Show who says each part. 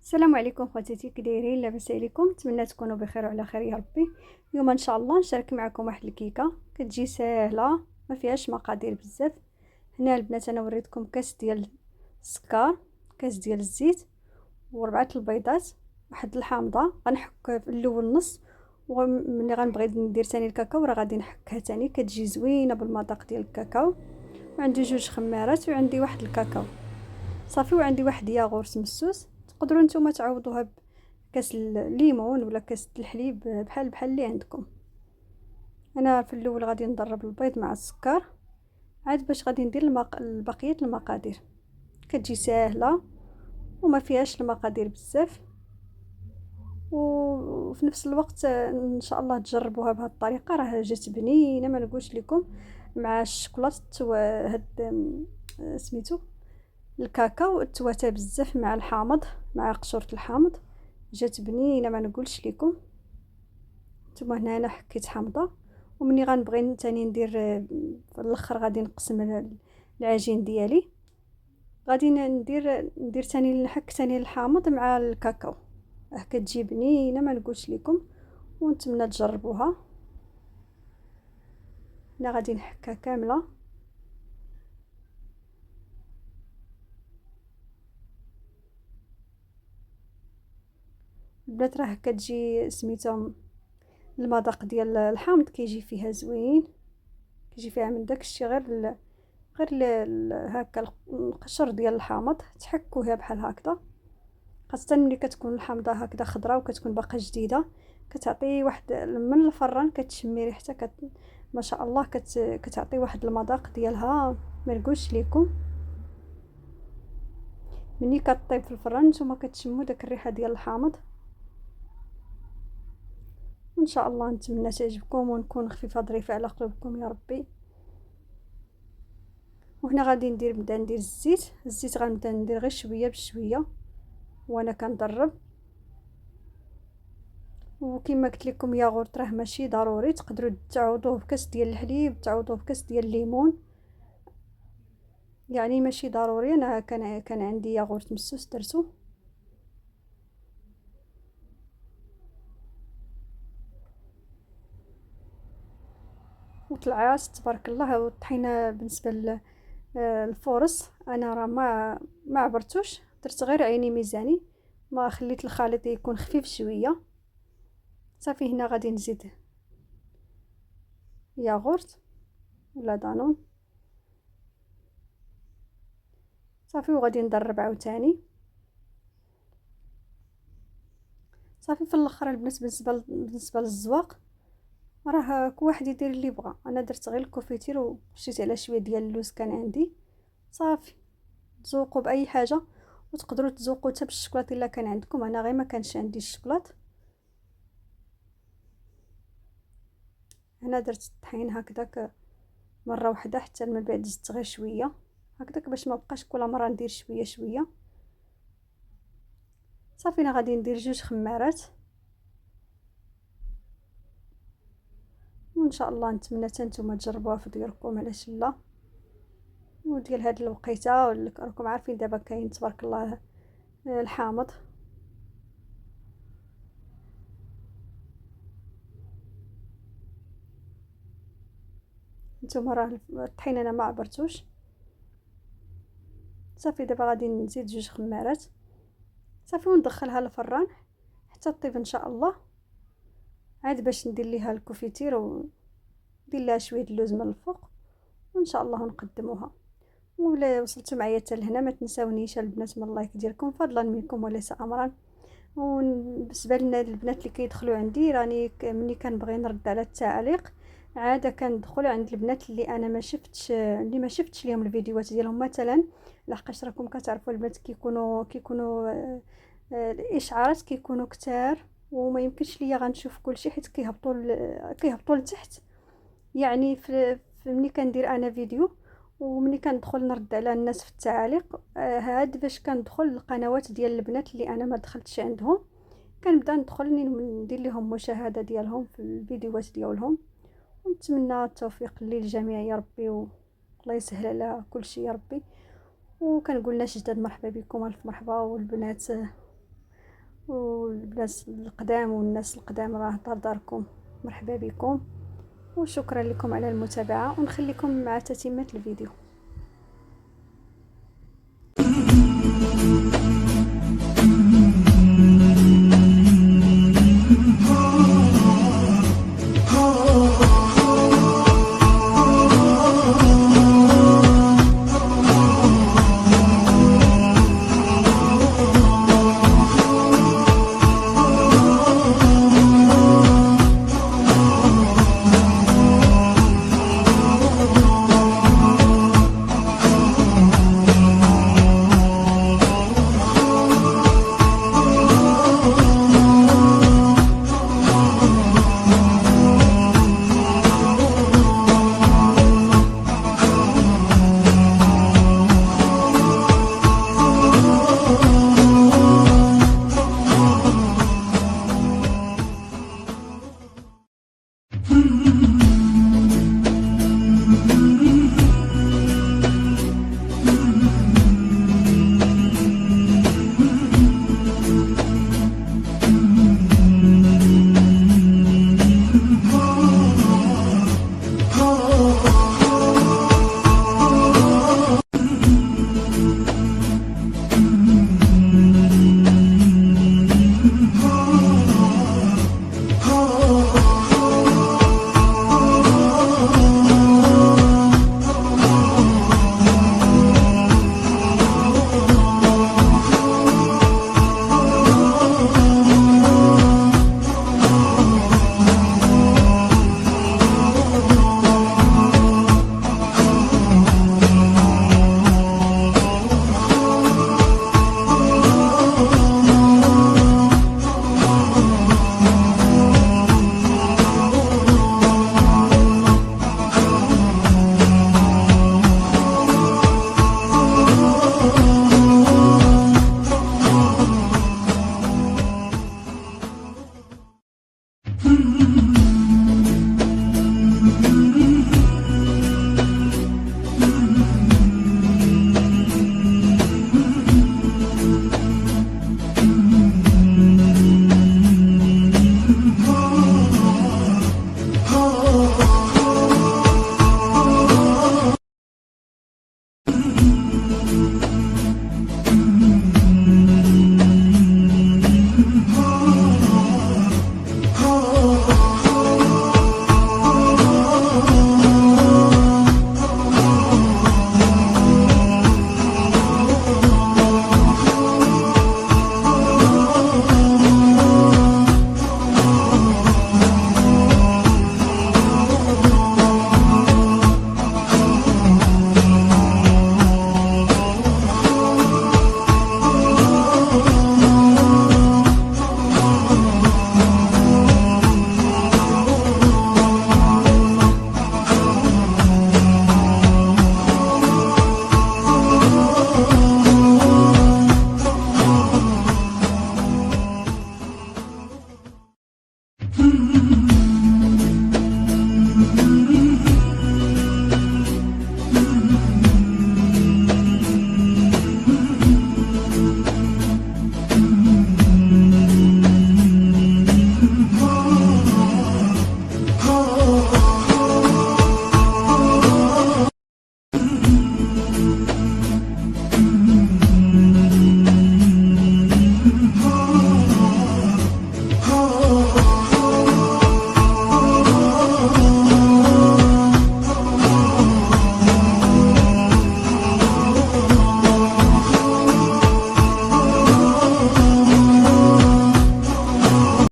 Speaker 1: السلام عليكم خواتاتي، كي دايرين؟ لاباس عليكم؟ نتمنى تكونوا بخير وعلى خير يا ربي. اليوم ان شاء الله نشارك معكم واحد الكيكه كتجي ساهله، ما فيهاش مقادير بزاف. هنا البنات انا وريتكم كاس ديال السكر، كاس ديال الزيت، وربعه البيضات، واحد الحامضه غنحك في الاول نص، وملي غنبغي ندير ثاني الكاكاو راه غادي نحكها ثاني، كتجي زوينه بالمذاق ديال الكاكاو. وعندي جوج خمارات وعندي واحد الكاكاو صافي، وعندي واحد ياغورت مسوس. تقدروا نتوما تعوضوها بكاس الليمون ولا كاس الحليب بحال اللي عندكم. انا في الاول غادي نضرب البيض مع السكر عاد باش غادي ندير بقيه المقادير. كتجي ساهله وما فيهاش المقادير بزاف، وفي نفس الوقت ان شاء الله تجربوها بهذه الطريقه، راه جات بنينه ما نقولش لكم. مع الشوكولاط وهاد سميتو الكاكاو تواتى بزاف مع الحامض، مع قشوره الحامض، جات بنينه ما نقولش لكم. نتوما هنا انا حكيت حامضه، ومني غنبغي ثاني ندير في الاخر غادي نقسم العجين ديالي، غادي ندير ثاني نحك ثاني الحامض مع الكاكاو. كتجي بنينه ما نقولش لكم، ونتمنى تجربوها. هنا غادي نحكها كامله. البنات راه كتجي سميتهم المذاق ديال الحامض كيجي فيها زوين، كيجي فيها من داكشي هكا القشر ديال الحامض تحكوها بحال هكذا، خاصه ملي كتكون الحامضه هكذا خضراء وكتكون باقا جديده كتعطي واحد من الفران كتشمي ريحتها ما شاء الله كتعطي واحد المذاق ديالها ما نقولش لكم. ملي كطيب في الفران نتوما كتشموا داك الريحه ديال الحامض. وان شاء الله نتمنى تعجبكم ونكون خفيفه ظريفه على قلوبكم يا ربي. وهنا غادي نبدا ندير الزيت غنبدا ندير غير شويه بشويه وانا كنضرب. وكما قلت لكم ياغورت راه ماشي ضروري، تقدروا تعوضوه بكاس ديال الحليب، تعوضوه بكاس ديال الليمون، يعني ماشي ضروري. انا كان عندي ياغورت مسوس درتو. وطلعات تبارك الله. والطحينه بالنسبه للفورص انا راه ما عبرتوش، درت غير عيني ميزاني، ما خليت الخليط يكون خفيف شويه. صافي هنا غادي نزيد ياغورت ولا دانون صافي، وغادي نضرب عاوتاني. صافي في الاخر البنات بالنسبه للزواق راه كل واحد يدير اللي بغى. انا درت غير الكوفيتير ومشيت على شويه ديال اللوز كان عندي. صافي تذوقوا باي حاجه، وتقدروا تذوقوا حتى بالشوكولاط الا كان عندكم. انا غير ما كانش عندي الشوكولاط. هنا درت الطحين هكذاك مره واحده حتى من بعد زدت غير شويه هكذاك باش ما بقاش كل مره ندير شويه شويه. صافي انا غادي ندير جوج خمارات، وان شاء الله نتمنى حتى نتوما تجربوها في ديالكم، علاش لا. وديال هاد الوقيته راكم عارفين دابا كاين تبارك الله الحامض. نتوما راه الطحين انا ما عبرتوش. صافي دابا غادي نزيد جوج خمارات صافي، وندخلها للفران حتى طيب ان شاء الله. عاد باش ندير ليها الكوفيتير وندير لها شويه اللوز من الفوق، وان شاء الله نقدموها. ولا وصلتوا معايا حتى لهنا ما تنساونيش البنات من اللايك ديالكم فضلا منكم وليس امرا. وبالنسبه لنا البنات اللي كيدخلوا عندي راني ملي كنبغي نرد على التعليق عاده كندخل عند البنات اللي ما شفتش ليهم الفيديوهات ديالهم مثلا، لحقاش راكم كتعرفوا البنات كيكونوا الاشعارات كيكونوا كتار، وما يمكنش ليا غنشوف كلشي حيت كيهبطوا لتحت. يعني ملي كندير انا فيديو وملي كندخل نرد على الناس في التعاليق، هاد باش كندخل القنوات ديال البنات اللي انا ما دخلتش عندهم، كنبدا ندخل ندير لهم مشاهده ديالهم في الفيديوهات ديالهم. ونتمنى التوفيق للجميع يا ربي، والله يسهل على كل شيء يا ربي. وكنقول لنا جداد مرحبا بكم، الف مرحبا. والبنات والناس القدام والناس القدام راه داركم، مرحبا بكم، وشكرا لكم على المتابعة، ونخليكم مع تتمة الفيديو.